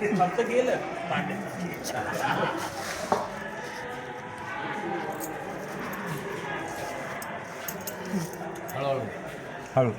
फक्त गेलं हळू.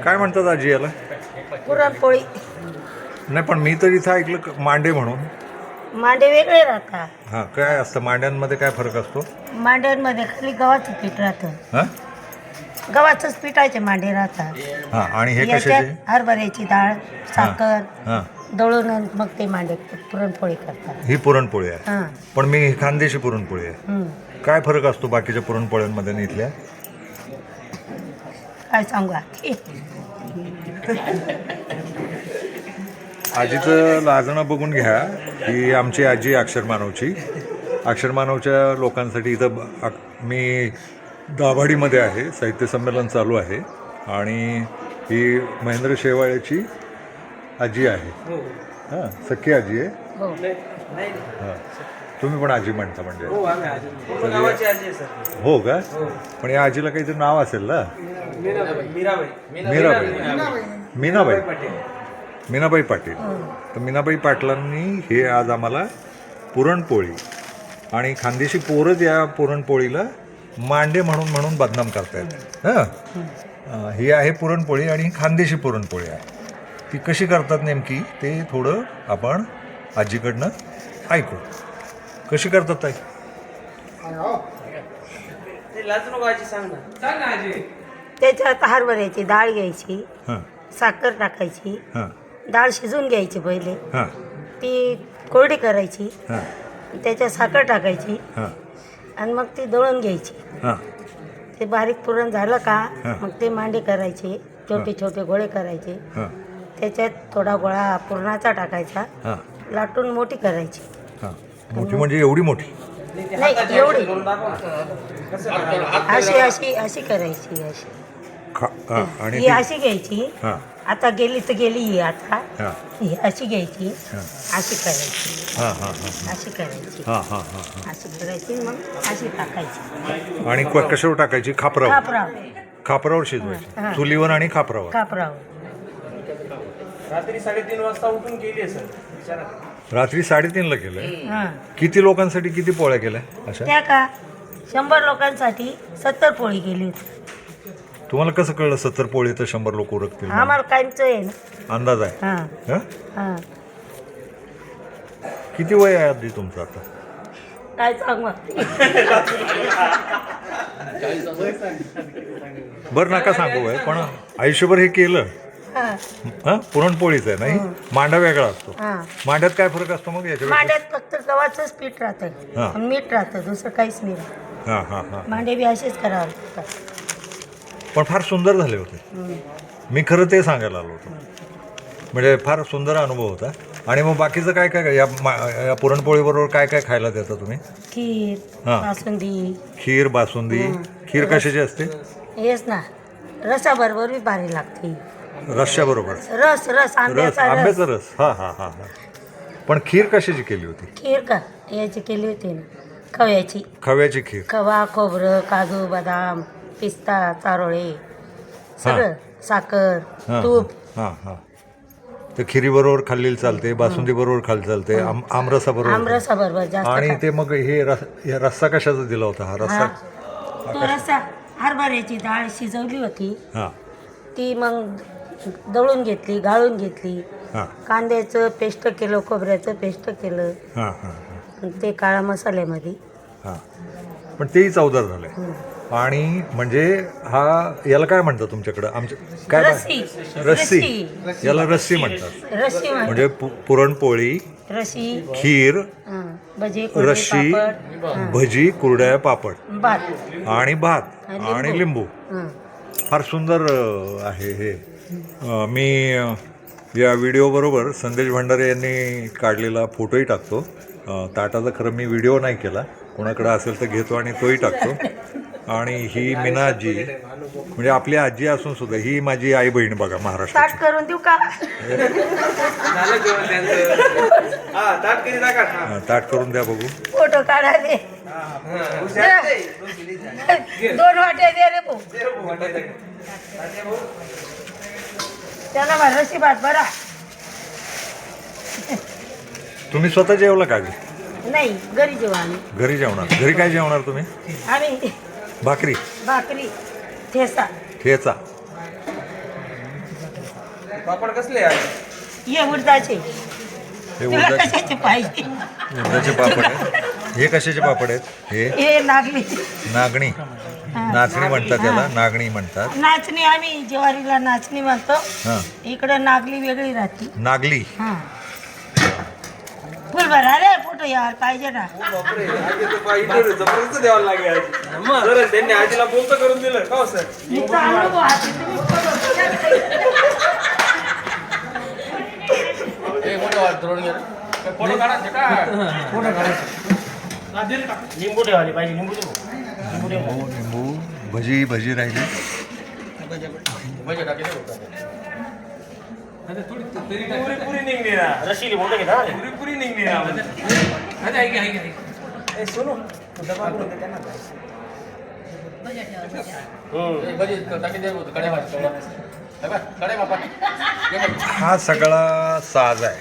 काय म्हणतात आजी याला? पुरणपोळी. नाही, पण मी तर इथं ऐकलं मांडे म्हणून. मांडे वेगळे राहतात. हां, काय असतं मांड्यांमध्ये, काय फरक असतो? मांड्यांमध्ये खाली गव्हाचं पीठ राहतं. हां गव्हाचंच पिठाचे मांडे राहतात. हां, आणि हे याच्यात कशाचे? हरभऱ्याची डाळ, साखर हां, दळून आणि मग ते मांडे पुरणपोळी करतात. ही पुरणपोळी आहे. हां. पण मी ही खानदेशी पुरणपोळी आहे. हं. काय फरक असतो बाकीच्या पुरणपोळ्यांमध्ये आणि इथल्या? काय सांगू आता? आजीचं लाजणं बघून घ्या. ही आमची आजी अक्षरमानवची. अक्षरमानवच्या लोकांसाठी इथं मी दाभाडीमध्ये आहे, साहित्य संमेलन चालू आहे आणि ही महेंद्र शेवाळ्याची आजी आहे. हां, सख्खी आजी आहे. हो. हां, तुम्ही पण आजी म्हणता म्हणजे? हो आम्ही आजी पूर्ण गावाची आजी आहे सर. हो का? पण या आजीला काहीतरी नाव असेल ना? मीनाबाई मीनाबाई पाटील. तर मीनाबाई पाटलांनी हे आज आम्हाला पुरणपोळी आणि खानदेशी पोरच या पुरणपोळीला मांडे म्हणून बदनाम करतायत. हां, ही आहे पुरणपोळी आणि ही खानदेशी पुरणपोळी आहे. ती कशी करतात नेमकी ते थोडं आपण आजीकडनं ऐकू. कशी करतात ताई? ते लाजू नको आजी, सांग ना आजी. त्याच्यात हरभऱ्याची डाळ घ्यायची, हां साखर टाकायची, हां डाळ शिजून घ्यायची पहिले, हां ती कोरडी करायची, हां त्याच्यात साखर टाकायची हां आणि मग ती दळून घ्यायची. हां ते बारीक पुरण झालं का हां. मग ते मांडे करायचे, छोटे छोटे गोळे करायचे. हां त्याच्यात थोडा गोळा पुरणाचा टाकायचा, हां लाटून मोठी करायची. हां. मोठी म्हणजे एवढी मोठी? नाही एवढी, करून दाखव ना. कसं करायचं? अशी अशी अशी करायची. अशी हां, आणि ही ती- अशी घ्यायची. हां आता गेली तर गेली ही. आता हां ही अशी घ्यायची, हां अशी करायची, हां हां हां अशी करायची, हां हां हां अशी करायची, मग अशी टाकायची. आणि कशावर टाकायची? खापरावर? कापराव खापरावर शिजवायची? हां. चुलीवर आणि खापरावर? कापराव. रात्री 3:30 वाजता उठून गेली आहे सर. विचारा. रात्री 3:30ला केलंय? हां. किती लोकांसाठी किती पोळ्या केल्या अशा? त्या का 100 लोकांसाठी 70 पोळी गेली होती. तुम्हाला कसं कळलं 70 पोळी तर 100 लोक उरकतील? आम्हाला कायमचं आहे ना. अंदाज आहे? हां हां. हां. किती वय आहे आधी तुमचं आता? काय सांगू? बरं नका सांगू वय, पण आयुष्यभर हे केलं. हां. हां, पुरणपोळीच आहे नाही? मांडा वेगळा असतो. हां. मांड्यात काय फरक असतो मग याच्या? मांड्यात फक्त गव्हाचंच पीठ हां. राहतं आणि मीठ राहतं, दुसरं काहीच नाही राहत. हां हां हां. मांडे बी असेच करावं लागतात. पण फार सुंदर झाले होते. मी खरं ते सांगायला आलो होतो. म्हणजे फार सुंदर अनुभव होता. आणि मग बाकीचं काय काय या पुरणपोळीबरोबर काय काय खायला देता तुम्ही? खीर, हां. बासुंदी. खीर, बासुंदी. खीर कशाची असते? हेच ना, रसाबरोबर बी भारी लागते. रश्श्याबरोबर? रस रस रस, आंब्याचा रस. आंब्याचा रस. हां हां हां हां. पण खीर कशाची केली होती? खीर का याची केली होती ना, खव्याची. खव्याची खीर? खवा, खोबरं, काजू, बदाम, पिस्ता, चारोळे, सगळं, साखर, हां तूप. हां हां. तर खिरीबरोबर खाल्लेली चालते, बासुंदीबरोबर खाल्ली चालते, आमरसाबरोबर. आमरसाबरोबर जास्त आणि खात. ते मग हे रस्सा कशाचा दिला होता हा रस्सा? हा. तो रस्सा हरभऱ्याची डाळ शिजवली होती, हां ती मग दळून घेतली, गाळून घेतली, हां कांद्याचं पेस्ट केलं, खोबऱ्याचं पेस्ट केलं, हां हां हां आणि ते काळा मसाल्यामध्ये. हां. पण तेही चवदार झालंय. आणि म्हणजे हा याला काय म्हणतात तुमच्याकडं? काय रस्सी. रस्सी. याला रस्सी म्हणतात. रस्सी म्हणजे पुरणपोळी, रशी, खीर, भजी, कुरडई, रस्सी, पापड, भजी, कुरड्या, पापड भात आणि भात आणि लिंबू. फार सुंदर आहे हे. मी या व्हिडिओबरोबर संदेश भंडारे यांनी काढलेला फोटोही टाकतो. ताटाचा खरं मी व्हिडिओ नाही केला, कोणाकडे असेल तर घेतो आणि तोही टाकतो. आणि ही मीना आजी, म्हणजे आपली आजी असून सुद्धा ही माझी आई बहीण बघा महाराष्ट्राची. ताट करून देऊ का? झालं जेवण त्यांचं. हा ताट किती टाका. हा, ताट करून द्या बघू. फोटो काढावे. हुशार आहे ते. 2 वाट्या दे रे भाऊ. त्याला भरशी भात बरा. तुम्ही स्वतः जेवला का आजी? नाही, घरी जेवू आम्ही. घरी जेवणार. घरी काय जेवणार तुम्ही? आम्ही भाकरी, भाकरी, ठेसा. ठेचा. पापड कसले आहे? ये उडदाचे. हे तुला उडदाचे कशाचे पाहिजे? उडदाचे पापड आहेत. हे कशाचे पापड आहेत? हे नागली. नागणी, नाचणी म्हणतात त्याला, नागणी म्हणतात. नाचणी आम्ही ज्वारीला नाचणी म्हणतो. हां, इकडं नागली वेगळी राहते. नागली. हा. फुल भरा रे फोटो यार पाहिजे ना. बापरे आजी तर पाय इथे जबरदस्त द्यावं लागेल आजी. सर त्यांनी आजीला बोलतं करून दिलं का हो सर? मी चाललो बुवा, आता तुम्ही लिंबू ठेवाले पाहिजे. लिंबू ठेवू. लिंबू, भजी, भजी राहिली. पुरी निघली ना. रशी मोठं घेता. पुरी निघली ना. ए सोनू तू डबा करून दे त्यांना. हा सगळा साज आहे.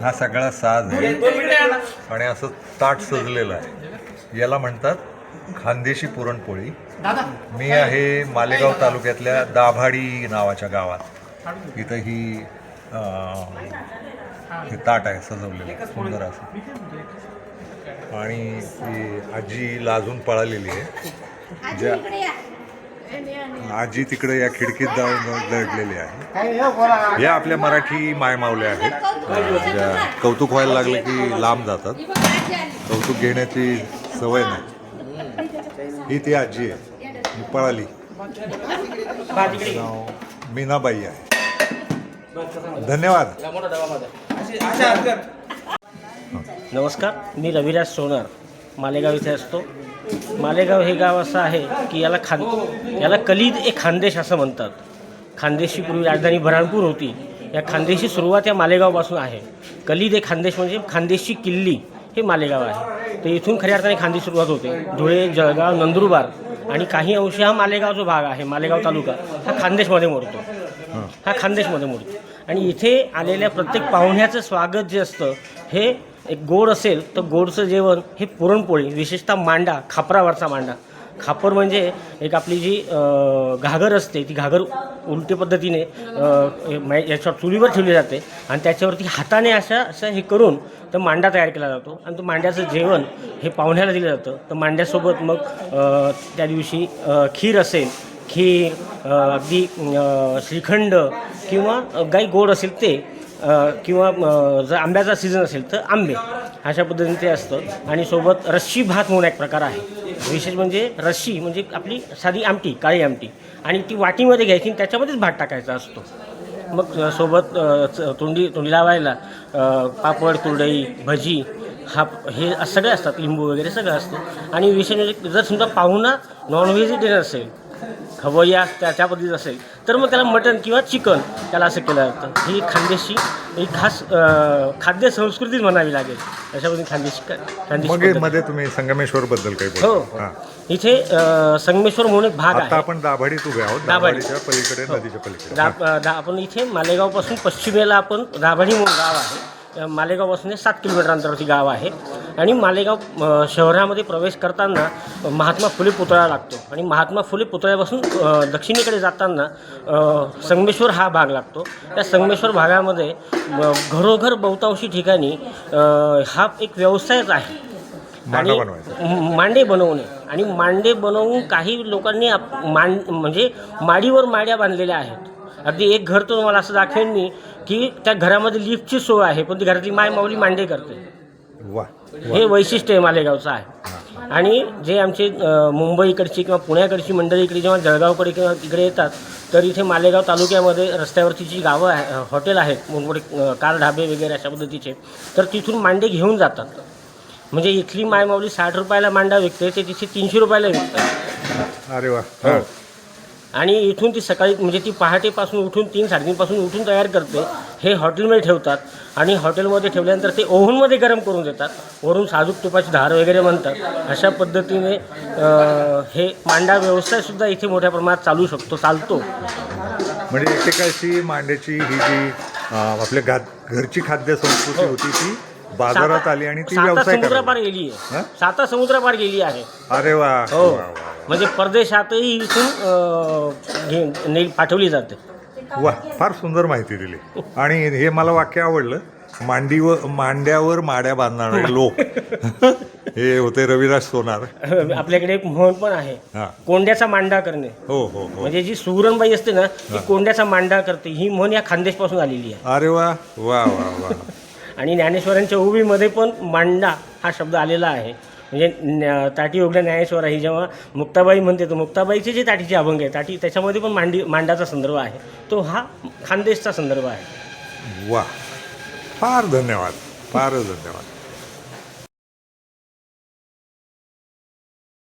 हा सगळा साज आहे आणि असं ताट सजलेलं आहे. याला म्हणतात खानदेशी पुरणपोळी. मी आहे मालेगाव तालुक्यातल्या दाभाडी नावाच्या गावात. इथं ही हे ताट आहे सजवलेलं सुंदर असं. आणि ती आजी लाजून पळालेली आहे. ज्या आजी तिकडे या खिडकीत जाऊन दडलेली आहे. या आपल्या मराठी मायमावल्या आहेत, ज्या कौतुक व्हायला लागले की लांब जातात. कौतुक घेण्याची सवय नाही. ही ती आजी आहे, ही पळाली. नाव मीनाबाई आहे. धन्यवाद. नमस्कार, मी रविराज सोनार, मालेगाव इथे असतो. मालेगाव हे गाव असं आहे की याला कलीद ए खानदेश असं म्हणतात. खानदेशची पूर्वी राजधानी बऱ्हाणपूर होती. या खानदेशची सुरुवात या मालेगावपासून आहे. कलीद ए खानदेश म्हणजे खानदेशची किल्ली हे मालेगाव आहे. तर इथून खऱ्या अर्थाने खानदेश सुरुवात होते. धुळे, जळगाव, नंदुरबार आणि काही अंशी हा मालेगावचा भाग आहे. मालेगाव तालुका हा खानदेशमध्ये मोडतो. हा खानदेशमध्ये मोडतो. आणि इथे आलेल्या प्रत्येक पाहुण्याचं स्वागत जे असतं हे एक गोड असेल तर गोडचं जेवण हे पुरणपोळी, विशेषतः मांडा, खापरावरचा मांडा. खापर म्हणजे एक आपली जी घागर असते, ती घागर उलटी पद्धतीने याच्यावर चुलीवर ठेवली जाते आणि त्याच्यावरती हाताने असं हे करून तर मांडा तयार केला जातो. आणि तो मांड्याचं जेवण हे पाहुण्याला दिलं जातं. तर मांड्यासोबत मग त्या दिवशी खीर असेल, खीर, अगदी श्रीखंड किंवा गाई गोड असेल ते, किंवा जर आंब्याचा सीझन असेल तर आंबे, अशा पद्धतीने ते असतं. आणि सोबत रस्सी भात म्हणून एक प्रकार आहे. विशेष म्हणजे रस्सी म्हणजे आपली साधी आमटी, काळी आमटी, आणि ती वाटीमध्ये घ्यायची आणि त्याच्यामध्येच भात टाकायचा असतो. मग सोबत तोंडी लावायला पापड, कुरडई, भजी हे सगळे असतात. लिंबू वगैरे सगळं असतं. आणि विशेष म्हणजे जर समजा पाहुणा नॉनव्हेजिटेरियन असेल, खवय्या त्या पद्धतीत असेल तर मग त्याला मटण किंवा चिकन त्याला असं केलं जातं. ही खानदेशी एक खास खाद्य संस्कृतीच म्हणावी लागेल. अशा पद्धतीने खानदेशी मध्ये तुम्ही संगमेश्वर बद्दल काही हो बोलता? इथे संगमेश्वर म्हणून एक भाग आता आहे. आपण दाभाडीत उभे आहोत. दाभाडीच्या पलीकडे, नदीच्या पलीकडे. आपण इथे मालेगावपासून पश्चिमेला आपण दाभाडी म्हणून गाव आहे. मालेगावपासून 7 किलोमीटर अंतरावरती गाव आहे. आणि मालेगाव शहरामध्ये प्रवेश करताना महात्मा फुले पुतळा लागतो. आणि महात्मा फुले पुतळ्यापासून दक्षिणेकडे जाताना संगमेश्वर हा भाग लागतो. त्या संगमेश्वर भागामध्ये घरोघर बहुतांशी ठिकाणी हा एक व्यवसायच आहे. आणि मांडे बनवणे, आणि मांडे बनवून काही लोकांनी म्हणजे माडीवर माड्या बांधलेल्या आहेत. अगदी एक घर तो तुम्हाला असं दाखवेन मी की त्या घरामध्ये लिफ्टची सोय आहे, पण ती घरातली माय माऊली मांडे करते. हे वैशिष्ट्य आहे मालेगावचं आहे. आणि जे आमचे मुंबईकडची किंवा पुण्याकडची मंडळी इकडे जेव्हा जळगावकडे किंवा इकडे येतात तर इथे मालेगाव तालुक्यामध्ये रस्त्यावरची जी गावं आहे हॉटेल आहेत मोठमोठे कार ढाबे वगैरे अशा पद्धतीचे, तर तिथून मांडे घेऊन जातात. म्हणजे इथली मायमाऊली 60 रुपयाला मांडा विकते, ते तिथे 300 रुपयाला विकतात. अरे वा. हां. आणि इथून ती सकाळी म्हणजे ती पहाटेपासून उठून 3-3:30पासून उठून तयार करते. हे हॉटेलमध्ये ठेवतात आणि हॉटेलमध्ये ठेवल्यानंतर ते ओव्हनमध्ये गरम करून देतात. वरून साजूक तुपाची धार वगैरे म्हणतात. अशा पद्धतीने हे मांडा व्यवसायसुद्धा इथे मोठ्या प्रमाणात चालतो. म्हणजे एकेकाळची मांड्याची ही जी आपल्या घरची खाद्य संस्कृती होती ती बाजारात आली आणि ती व्यवसाय समुद्रापार गेली आहे. हां? 7 समुद्रापार गेली आहे. अरे वा. हो. वा, वा. म्हणजे परदेशातही इथून पाठवली जाते. वा, फार सुंदर माहिती दिली. आणि हे मला वाक्य आवडलं, मांड्यावर माड्या बांधणारे लोक. हे होते रविराज सोनार. आपल्याकडे एक म्हण पण आहे, हां. कोंड्याचा मांडा करणे. हो हो हो. म्हणजे जी सुरणबाई असते ना, ती कोंड्याचा मांडा करते. ही म्हण या खानदेशपासून आलेली आहे. अरे वा वा वा वा. आणि ज्ञानेश्वरांच्या ओवीमध्ये पण मांडा हा शब्द आलेला आहे. म्हणजे ताटी उघड्या ज्ञानेश्वर ही जेव्हा मुक्ताबाई म्हणते, तर मुक्ताबाईचे जे ताटीचे अभंग आहे त्याच्यामध्ये पण मांडाचा संदर्भ आहे. तो हा खानदेशचा संदर्भ आहे. वा, फार धन्यवाद, फारच धन्यवाद.